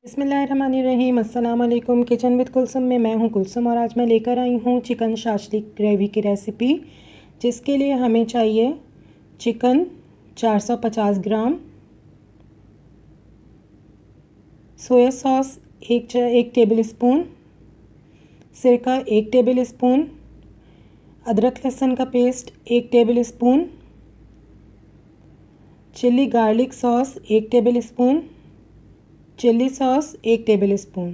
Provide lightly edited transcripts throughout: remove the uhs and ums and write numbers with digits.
बिस्मिल्लाहिर्रहमानिर्रहीम। अस्सलाम वालेकुम। किचन विद कुलसुम में मैं हूं कुलसुम और आज मैं लेकर आई हूं चिकन शाश्ती ग्रेवी की रेसिपी, जिसके लिए हमें चाहिए चिकन 450 ग्राम, सोया सॉस एक टेबल स्पून, सिरका 1 टेबल स्पून, अदरक लहसुन का paste 1 table spoon, chilli garlic sauce 1 table spoon, chilli sauce 1 table spoon,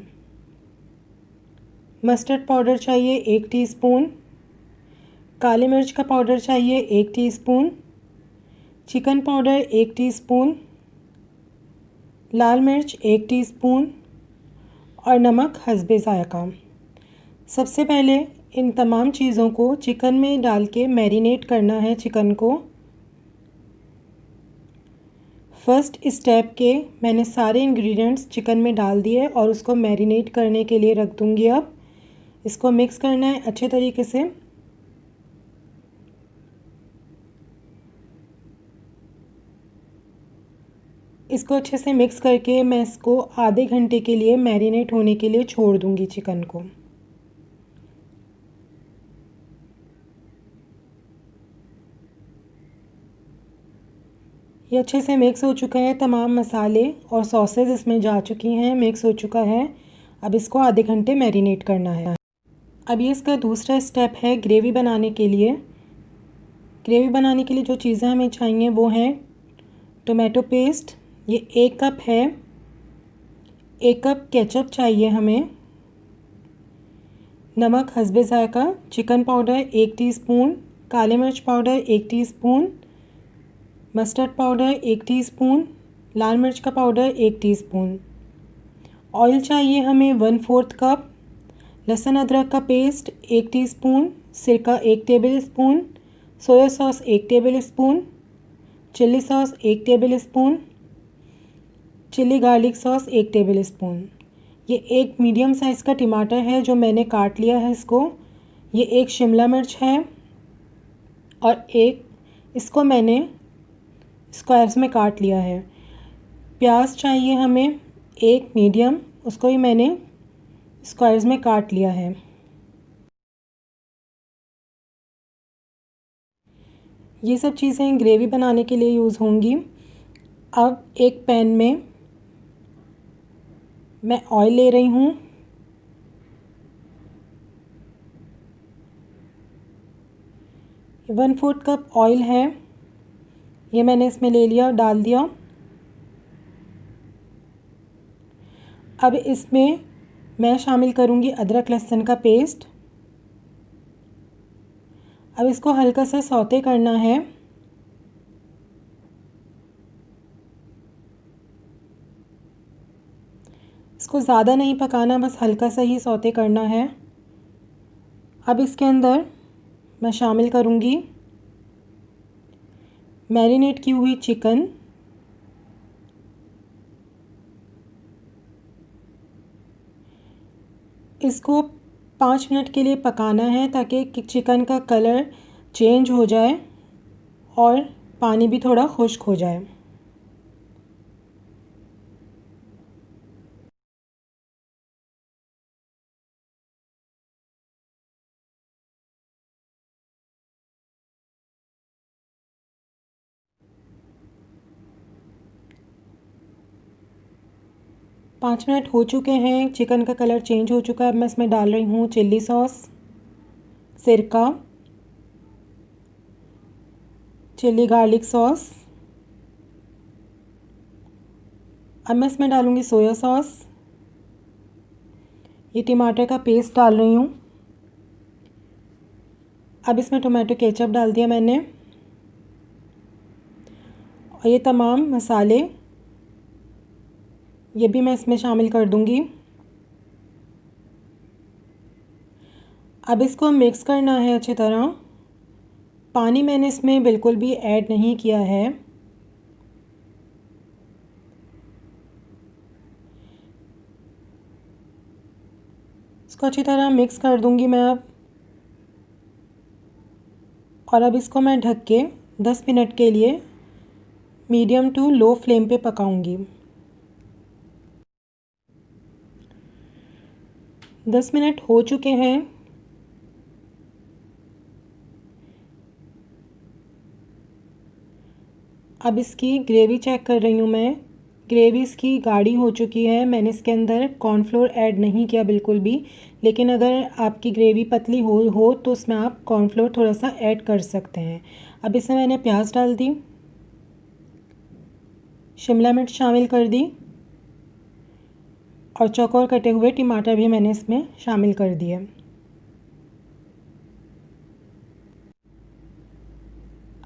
mustard powder चाहिए 1 टीस्पून, काली मिर्च का पाउडर चाहिए 1 टीस्पून, चिकन पाउडर 1 टीस्पून, लाल मिर्च 1 टीस्पून और नमक हस्बे ज़ायक़ा। सबसे पहले इन तमाम चीज़ों को चिकन में डाल के मैरिनेट करना है चिकन को। फर्स्ट स्टेप के मैंने सारे इंग्रेडिएंट्स चिकन में डाल दिए और उसको मैरिनेट करने के लिए रख दूँगी। अब इसको मिक्स करना है अच्छे तरीके से। इसको अच्छे से मिक्स करके मैं इसको आधे घंटे के लिए मैरिनेट होने के लिए छोड़ दूँगी चिकन को। ये अच्छे से मिक्स हो चुका है, तमाम मसाले और सॉसेज इसमें जा चुकी हैं, मिक्स हो चुका है। अब इसको आधे घंटे मैरिनेट करना है। अब ये इसका दूसरा स्टेप है ग्रेवी बनाने के लिए। ग्रेवी बनाने के लिए जो चीज़ें हमें चाहिए वो हैं टोमेटो पेस्ट, ये 1 कप है, 1 कप केचप चाहिए हमें, नमक हस्बे ज़ायक़ा, चिकन पाउडर 1 टीस्पून, काले मिर्च powder 1 teaspoon, mustard powder 1 teaspoon, लाल मिर्च का पाउडर 1 टीस्पून। ऑयल चाहिए हमें 1/4 कप, लहसुन अदरक का पेस्ट 1 टीस्पून, सिरका 1 table spoon, soya sauce 1 table spoon, chilli sauce 1 table spoon, chilli garlic sauce 1 table spoon. ये एक मीडियम साइज़ का टमाटर है जो मैंने काट लिया है इसको। ये एक शिमला मिर्च है और एक इसको मैंने स्क्वायर्स में काट लिया है। प्याज चाहिए हमें एक मीडियम, उसको ही मैंने स्क्वायर्स में काट लिया है। ये सब चीज़ें ग्रेवी बनाने के लिए यूज़ होंगी। अब एक पैन में मैं ऑयल ले रही हूँ। वन फोर्थ कप ऑयल है, ये मैंने इसमें ले लिया, डाल दिया। अब इसमें मैं शामिल करूँगी अदरक लहसुन का पेस्ट। अब इसको हल्का सा सौते करना है। इसको ज़्यादा नहीं पकाना, बस हल्का सा ही सौते करना है। अब इसके अंदर मैं शामिल करूँगी मैरिनेट की हुई चिकन। इसको 5 मिनट के लिए पकाना है ताकि चिकन का कलर चेंज हो जाए और पानी भी थोड़ा खुश्क हो जाए। पाँच मिनट हो चुके हैं, चिकन का कलर चेंज हो चुका है। अब मैं इसमें डाल रही हूँ चिल्ली सॉस, सिरका, चिल्ली गार्लिक सॉस। अब मैं इसमें डालूँगी सोया सॉस। ये टमाटर का पेस्ट डाल रही हूँ। अब इसमें टोमेटो केचप डाल दिया मैंने और ये तमाम मसाले ये भी मैं इसमें शामिल कर दूँगी। अब इसको मिक्स करना है अच्छी तरह। पानी मैंने इसमें बिल्कुल भी ऐड नहीं किया है। इसको अच्छी तरह मिक्स कर दूँगी मैं अब। और अब इसको मैं ढक के 10 मिनट के लिए मीडियम टू लो फ्लेम पे पकाऊंगी। 10 मिनट हो चुके हैं। अब इसकी ग्रेवी चेक कर रही हूँ मैं। ग्रेवी इसकी गाढ़ी हो चुकी है। मैंने इसके अंदर कॉर्नफ्लोर ऐड नहीं किया बिल्कुल भी, लेकिन अगर आपकी ग्रेवी पतली हो तो उसमें आप कॉर्नफ्लोर थोड़ा सा ऐड कर सकते हैं। अब इसमें मैंने प्याज डाल दी, शिमला मिर्च शामिल कर दी और चौकोर कटे हुए टमाटर भी मैंने इसमें शामिल कर दिए।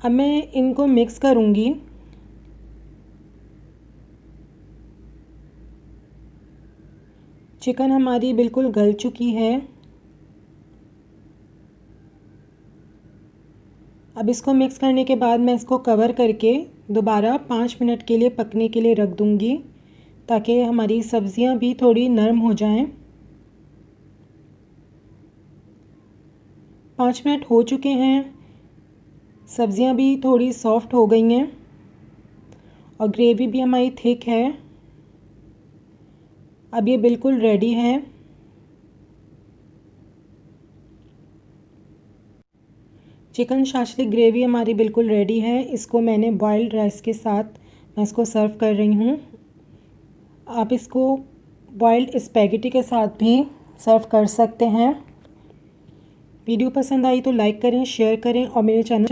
अब मैं इनको मिक्स करूँगी। चिकन हमारी बिल्कुल गल चुकी है। अब इसको मिक्स करने के बाद मैं इसको कवर करके दोबारा 5 मिनट के लिए पकने के लिए रख दूँगी, ताकि हमारी सब्ज़ियाँ भी थोड़ी नरम हो जाएं। 5 मिनट हो चुके हैं। सब्ज़ियाँ भी थोड़ी सॉफ्ट हो गई हैं और ग्रेवी भी हमारी थिक है। अब ये बिल्कुल रेडी है। चिकन शाशलिक ग्रेवी हमारी बिल्कुल रेडी है। इसको मैंने बॉइल्ड राइस के साथ मैं इसको सर्व कर रही हूँ। आप इसको बॉइल्ड स्पैगेटी के साथ भी सर्व कर सकते हैं। वीडियो पसंद आई तो लाइक करें, शेयर करें और मेरे चैनल